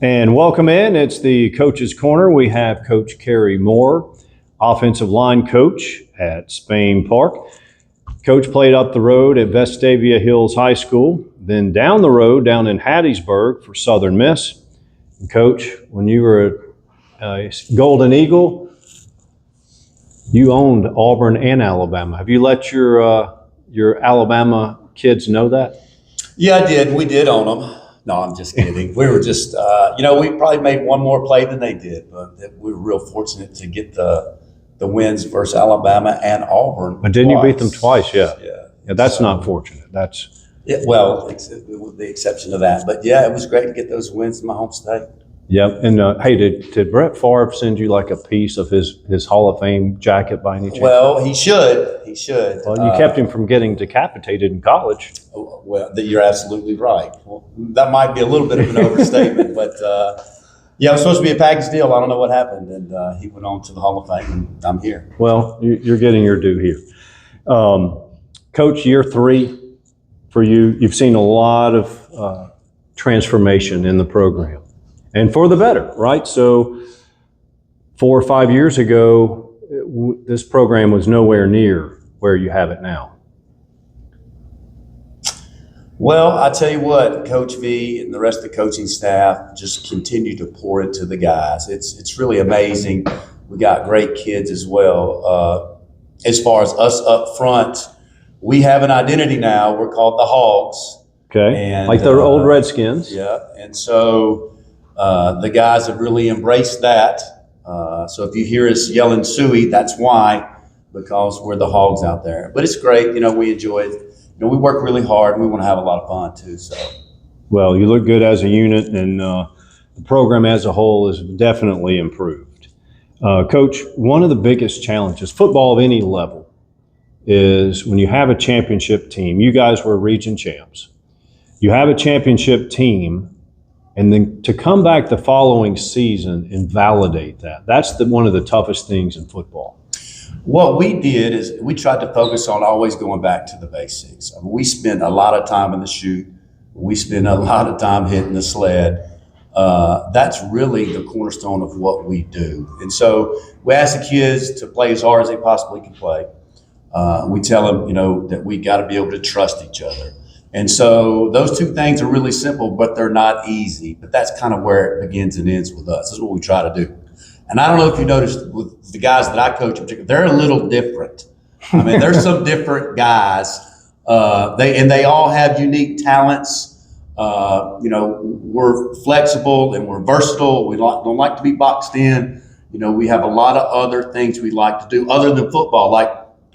And welcome in. It's the Coach's Corner. We have Coach Carey Moore, offensive line coach at Spain Park. Coach played up the road at Vestavia Hills High School, then down the road down in Hattiesburg for Southern Miss. And Coach, when you were a Golden Eagle, you owned Auburn and Alabama. Have you let your Alabama kids know that? Yeah, I did. We did own them. No, I'm just kidding. We were just, we probably made one more play than they did, but we were real fortunate to get the wins versus Alabama and Auburn. But didn't you beat them twice? Yeah. Yeah, that's not fortunate. That's with the exception of that. But yeah, it was great to get those wins in my home state. Yep. And hey, did Brett Favre send you like a piece of his Hall of Fame jacket by any chance? Well, he should. He should. Well, you kept him from getting decapitated in college. Well, you're absolutely right. Well, that might be a little bit of an overstatement, but it was supposed to be a package deal. I don't know what happened, and he went on to the Hall of Fame, and I'm here. Well, you're getting your due here. Coach, year 3 for you. You've seen a lot of transformation in the program. And for the better, right? So 4 or 5 years ago, this program was nowhere near where you have it now. Well, I tell you what, Coach V and the rest of the coaching staff just continue to pour into the guys. It's really amazing. We got great kids as well. As far as us up front, we have an identity now. We're called the Hawgs. Okay, and, like the old Redskins. Yeah, and so the guys have really embraced that. So if you hear us yelling Suey, that's why, because we're the Hawgs out there. But it's great. We enjoy it. We work really hard, and we want to have a lot of fun too. So, well, you look good as a unit, and the program as a whole is definitely improved. Coach, one of the biggest challenges, football of any level, is when you have a championship team. You guys were region champs. You have a championship team, and then to come back the following season and validate that. That's one of the toughest things in football. What we did is we tried to focus on always going back to the basics. We spent a lot of time in the chute. We spent a lot of time hitting the sled. That's really the cornerstone of what we do. And so we ask the kids to play as hard as they possibly can play. We tell them, that we got to be able to trust each other. And so those two things are really simple, but they're not easy. But that's kind of where it begins and ends with us. That's what we try to do. And I don't know if you noticed with the guys that I coach in particular, they're a little different. I mean, there's some different guys. They all have unique talents. We're flexible and we're versatile. We don't like to be boxed in. We have a lot of other things we like to do other than football. Like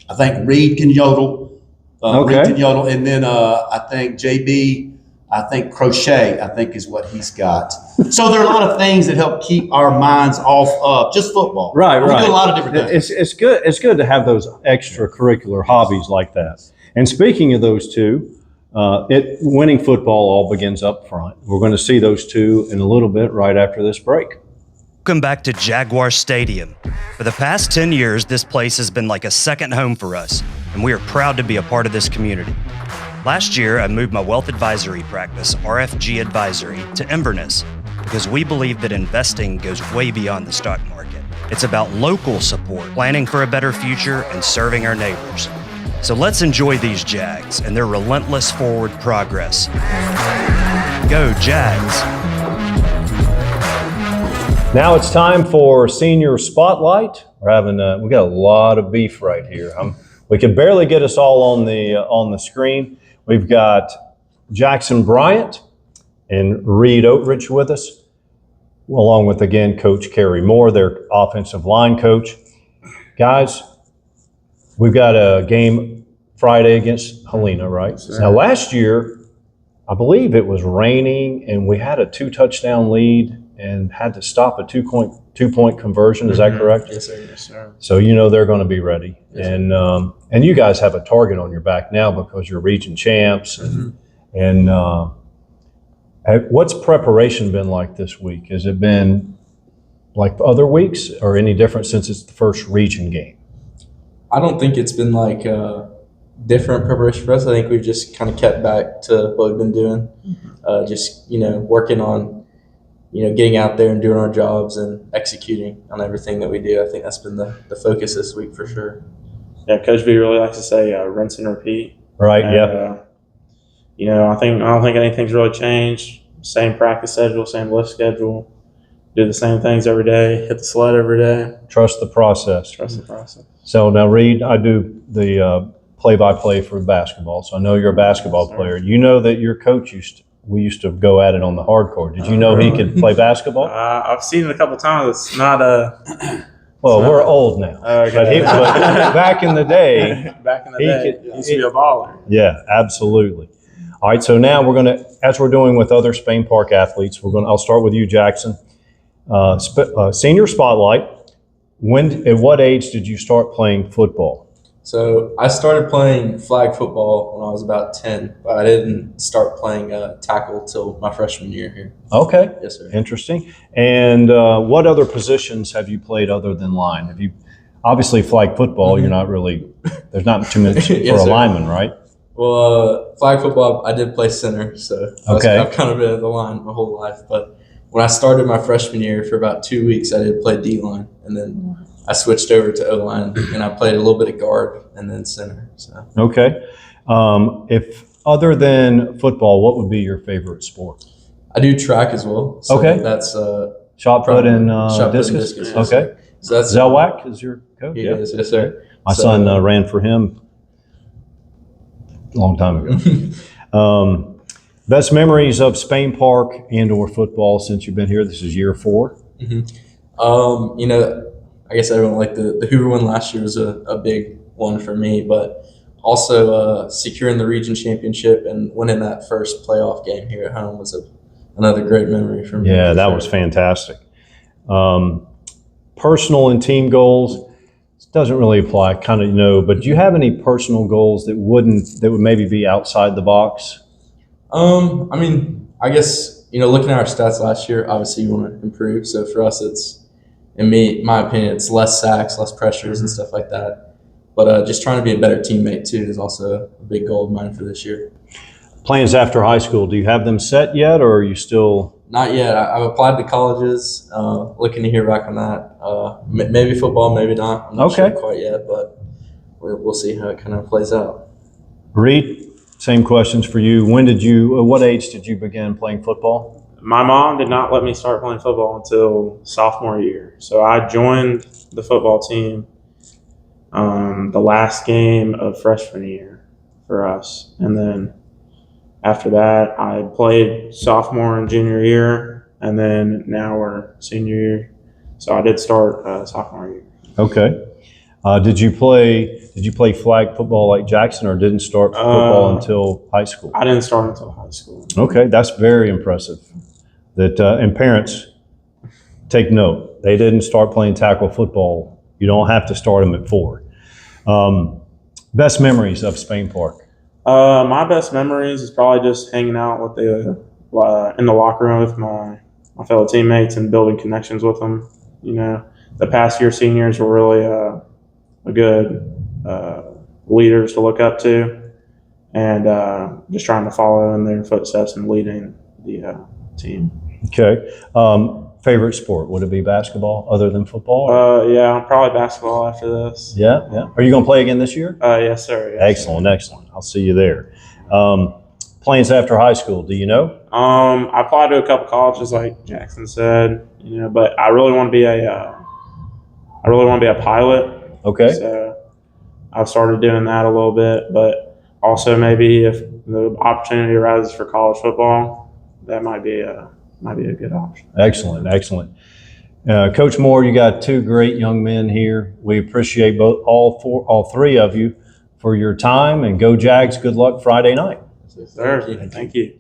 I think Reed can yodel. Reed can yodel, and then I think JB. I think crochet, is what he's got. So there are a lot of things that help keep our minds off of just football. Right. We do a lot of different things. It's good. It's good to have those extracurricular hobbies like that. And speaking of those two, winning football all begins up front. We're going to see those two in a little bit right after this break. Welcome back to Jaguar Stadium. For the past 10 years, this place has been like a second home for us, and we are proud to be a part of this community. Last year, I moved my wealth advisory practice, RFG Advisory, to Inverness because we believe that investing goes way beyond the stock market. It's about local support, planning for a better future, and serving our neighbors. So let's enjoy these Jags and their relentless forward progress. Go Jags! Now it's time for Senior Spotlight. We got a lot of beef right here. We could barely get us all on the screen. We've got Jackson Bryant and Reed Oatridge with us, along with, again, Coach Carey Moore, their offensive line coach. Guys, we've got a game Friday against Helena, right? Now, last year, I believe it was raining, and we had a 2-touchdown lead and had to stop a two-point conversion. Is that correct? Yes, sir. Yes, sir. So they're going to be ready. Yes. And you guys have a target on your back now because you're region champs. And what's preparation been like this week? Has it been like other weeks or any different since it's the first region game? I don't think it's been like different preparation for us. I think we've just kind of kept back to what we've been doing. Just, working on, getting out there and doing our jobs and executing on everything that we do. I think that's been the focus this week for sure. Yeah, Coach B really likes to say rinse and repeat. Right. And, Yeah. I don't think anything's really changed. Same practice schedule, same lift schedule. Do the same things every day. Hit the sled every day. Trust the process. Trust the process. So now, Reed, I do the play-by-play for basketball. So I know you're a basketball player. You know that your coach we used to go at it on the hard court. Did you know he could play basketball? I've seen it a couple times. It's not Well, we're old now. Okay. But back in the day, back in the he day, could- he used to be a baller. yeah, absolutely. All right, so now we're going to, as we're doing with other Spain Park athletes, I'll start with you, Jackson. Senior spotlight. At what age did you start playing football? So I started playing flag football when I was about 10, but I didn't start playing tackle till my freshman year here. Okay, Yes, sir. interesting. And what other positions have you played other than line? Have you obviously flag football? You're not really. There's not too much for Yes, a sir. lineman, right? Well, flag football, I did play center, so Okay. I've kind of been at the line my whole life. But when I started my freshman year, for about 2 weeks, I did play D-line, and then I switched over to O-line, and I played a little bit of guard and then center. So Okay. If other than football, what would be your favorite sport? I do track as well. So Okay. that's Shot put and shot put and discus? discus, yes, Okay. sir. So that's Zelwak is your coach? He is, yes, sir. My So- son ran for him a long time ago. Best memories of Spain Park and/or football since you've been here. This is year 4. I guess everyone like the Hoover one last year was a big one for me, but also securing the region championship and winning that first playoff game here at home was another great memory for me. Yeah, for that sure. was fantastic. Personal and team goals. This doesn't really apply, kind of but do you have any personal goals that would maybe be outside the box? I guess, looking at our stats last year, obviously you want to improve. So for us, my opinion, it's less sacks, less pressures and stuff like that. But just trying to be a better teammate too is also a big goal of mine for this year. Plans after high school, do you have them set yet, or are you still? Not yet. I've applied to colleges, looking to hear back on that. Maybe football, maybe not. I'm not Okay. sure quite yet, but we'll see how it kind of plays out. Reed, same questions for you. What age did you begin playing football? My mom did not let me start playing football until sophomore year. So I joined the football team the last game of freshman year for us. And then after that, I played sophomore and junior year, and then now we're senior year. So I did start sophomore year. Okay. Did you play flag football like Jackson, or didn't start football until high school? I didn't start until high school. Okay, that's very impressive. And parents, take note. They didn't start playing tackle football. You don't have to start them at 4. Best memories of Spain Park. My best memories is probably just hanging out with in the locker room with my fellow teammates and building connections with them. The past year seniors were really a good leaders to look up to, and just trying to follow in their footsteps and leading the team. Okay. Favorite sport? Would it be basketball other than football? Yeah, probably basketball after this. Yeah. Are you going to play again this year? Yes, sir. Yes, Excellent. I'll see you there. Plans after high school, do you know? I applied to a couple colleges, like Jackson said, but I really want to be a pilot. Okay. So I've started doing that a little bit, but also maybe if the opportunity arises for college football, that might be a good option. Excellent. Coach Moore, you got 2 great young men here. We appreciate all 3 of you for your time, and go Jags. Good luck Friday night. So Sir, thank you.